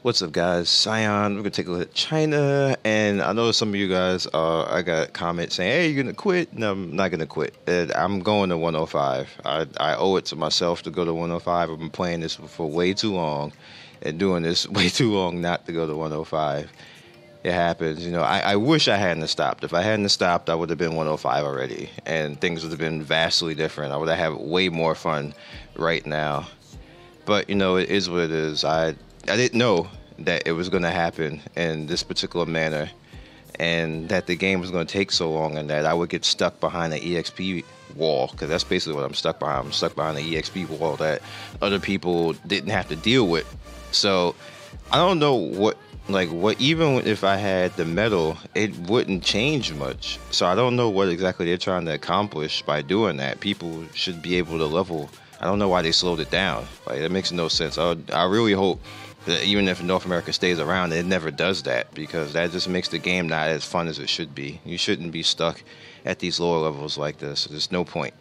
What's up, guys? Sion. We're gonna take a look at China, and I know some of you guys. I got comments saying, "Hey, you're gonna quit?" No, I'm not gonna quit. I'm going to 105. I owe it to myself to go to 105. I've been playing this for way too long, and doing this way too long not to go to 105. It happens, I wish I hadn't stopped. If I hadn't stopped, I would have been 105 already, and things would have been vastly different. I would have had way more fun right now. But it is what it is. I didn't know that it was going to happen in this particular manner, and that the game was going to take so long, and that I would get stuck behind an EXP wall, because that's basically what I'm stuck behind. I'm stuck behind an EXP wall that other people didn't have to deal with. So I don't know what even if I had the medal, it wouldn't change much. So I don't know what exactly they're trying to accomplish by doing that. People should be able to level. I don't know why they slowed it down. Like, it makes no sense. I really hope that even if North America stays around, it never does that, because that just makes the game not as fun as it should be. You shouldn't be stuck at these lower levels like this. There's no point.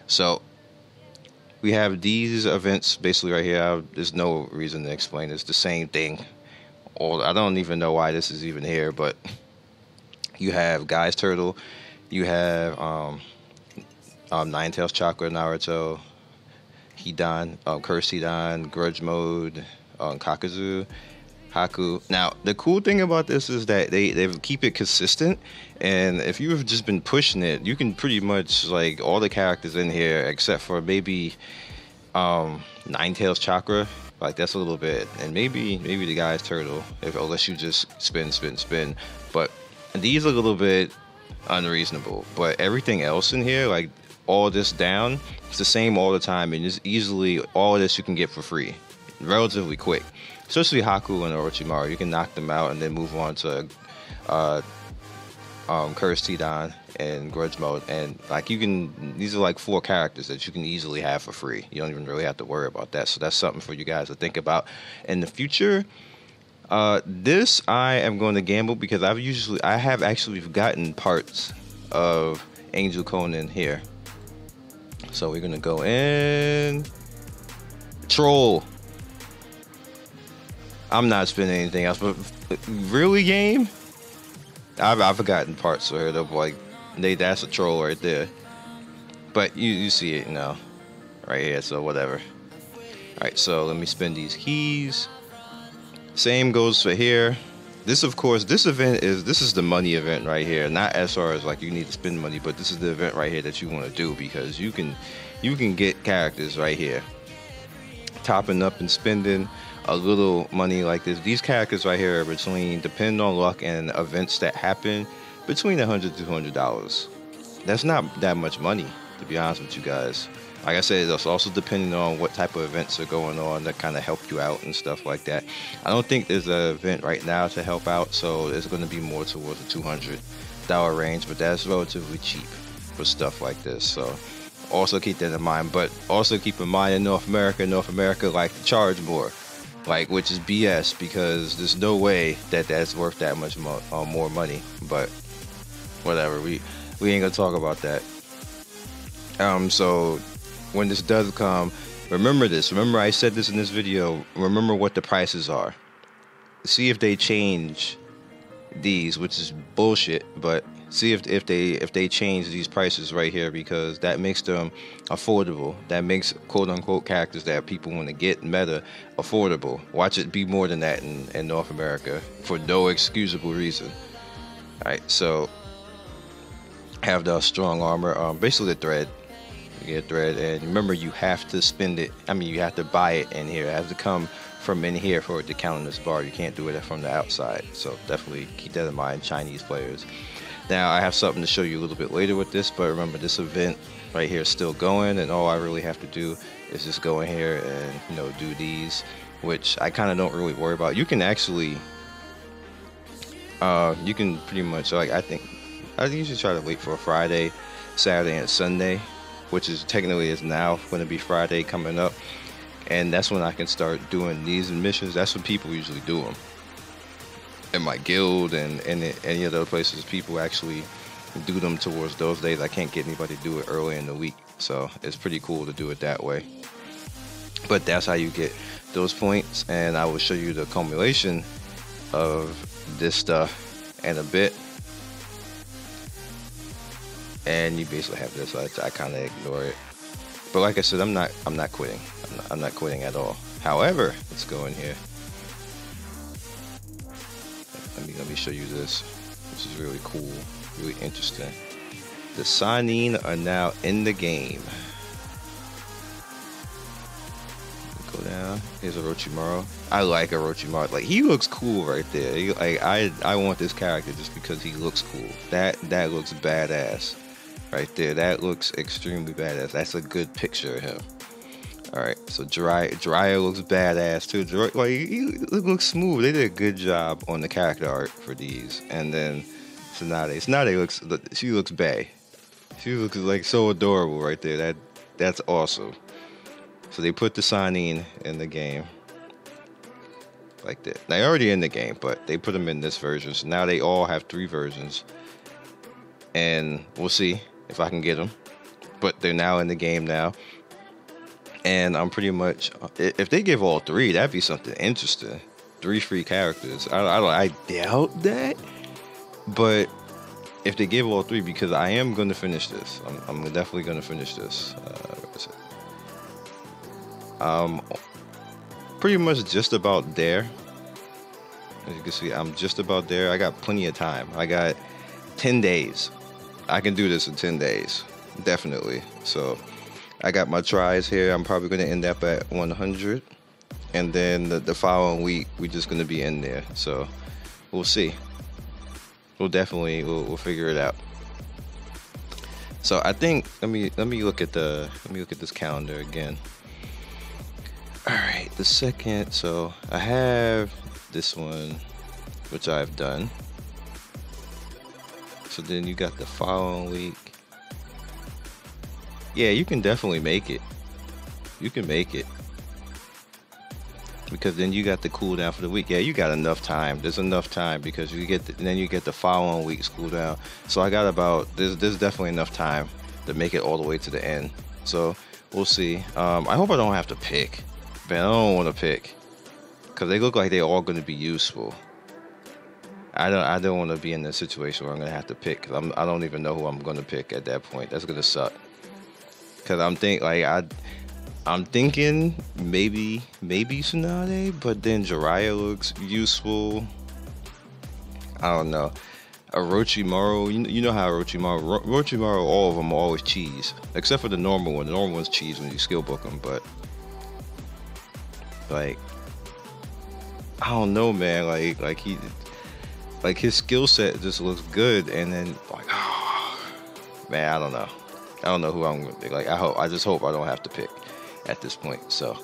So we have these events basically right here. There's no reason to explain. It's the same thing. I don't even know why this is even here, but you have Guy's Turtle, you have Nine-Tails Chakra, Naruto, Hidan, Curse Hidan, Grudge Mode, Kakazu, Haku. Now, the cool thing about this is that they keep it consistent, and if you've just been pushing it, you can pretty much, like, all the characters in here, except for maybe Nine-Tails Chakra. Like, that's a little bit, and maybe the Guy's Turtle, unless you just spin. But these are a little bit unreasonable. But everything else in here, like all this down, it's the same all the time, and it's easily all of this you can get for free, relatively quick. Especially Haku and Orochimaru, you can knock them out and then move on to Curse Tidan and Grudge Mode, and like these are like 4 characters that you can easily have for free. You don't even really have to worry about that. So that's something for you guys to think about in the future. This I am going to gamble, because I have actually gotten parts of Angel Conan here. So we're gonna go in Troll. I'm not spending anything else, but really, game? I've forgotten parts of it, like that's a troll right there. But you see it now, right here. So whatever. All right, so let me spend these keys. Same goes for here. This, of course, this is the money event right here. Not as far as like you need to spend money, but this is the event right here that you want to do, because you can get characters right here, topping up and spending a little money like this. These characters right here are depending on luck and events that happen, between $100 to $200. That's not that much money, to be honest with you guys. Like I said, it's also depending on what type of events are going on that kind of help you out and stuff like that. I don't think there's an event right now to help out, so it's going to be more towards the $200 range, but that's relatively cheap for stuff like this. So also keep that in mind. But also keep in mind, in North America like to charge more, which is BS, because there's no way that that's worth that much more money. But whatever, we ain't gonna talk about that. So when this does come, remember this. Remember, I said this in this video. Remember what the prices are. See if they change these, which is bullshit. But see if they change these prices right here, because that makes them affordable. That makes quote unquote characters that people want to get meta affordable. Watch it be more than that in North America for no excusable reason. All right, so have the strong armor, basically the thread. You get thread, and remember, you have to spend it. I mean, you have to buy it in here. It has to come from in here for it to count in this bar. You can't do it from the outside. So definitely keep that in mind, Chinese players. Now I have something to show you a little bit later with this, but remember, this event right here is still going, and all I really have to do is just go in here and do these, which I kind of don't really worry about. You can actually, you can pretty much, like, I think I usually try to wait for a Friday, Saturday, and Sunday, which is technically is now going to be Friday coming up, and that's when I can start doing these missions. That's when people usually do them. In my guild and any of those places, people actually do them towards those days. I can't get anybody to do it early in the week, so it's pretty cool to do it that way. But that's how you get those points, and I will show you the accumulation of this stuff in a bit. And you basically have this. I kind of ignore it, but like I said, I'm not quitting. I'm not quitting at all. However, let's go in here. Let me show you this. This is really cool, really interesting. The Sannin are now in the game. Go down. Here's Orochimaru. I like Orochimaru. Like, he looks cool right there. I want this character just because he looks cool. That looks badass right there. That looks extremely badass. That's a good picture of him. All right, so Jiraiya looks badass too. Like, he looks smooth. They did a good job on the character art for these. And then Tsunade she looks bae. She looks like so adorable right there. That's awesome. So they put the Sannin in the game like that. They're already in the game, but they put them in this version. So now they all have 3 versions, and we'll see if I can get them. But they're now in the game now, and I'm pretty much, if they give all 3, that'd be something interesting. 3 free characters. I doubt that, but if they give all 3, because I am going to finish this. I'm definitely going to finish this. What is it? Pretty much just about there. As you can see, I'm just about there. I got plenty of time. I got 10 days. I can do this in 10 days, definitely. So I got my tries here. I'm probably going to end up at 100, and then the following week we're just going to be in there. So we'll see. We'll figure it out. So I think let me look at this calendar again. All right, the second. So I have this one, which I've done. So then you got the following week. Yeah, you can definitely make it. You can make it. Because then you got the cooldown for the week. Yeah, you got enough time. There's enough time because you get then you get the following week's cooldown. So I got there's definitely enough time to make it all the way to the end. So we'll see. I hope I don't have to pick. But I don't want to pick because they look like they're all going to be useful. I don't want to be in a situation where I'm going to have to pick. Cause I don't even know who I'm going to pick at that point. That's going to suck. Because I'm thinking maybe Tsunade, but then Jiraiya looks useful. I don't know. Orochimaru, you know how Orochimaru, all of them are always cheese, except for the normal one. The normal one's cheese when you skill book them, but like, I don't know, man. Like his skill set just looks good, and then like, oh, man, I don't know. I don't know who I'm gonna pick. Like, I just hope I don't have to pick at this point. So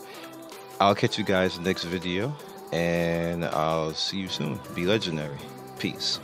I'll catch you guys next video, and I'll see you soon. Be legendary. Peace.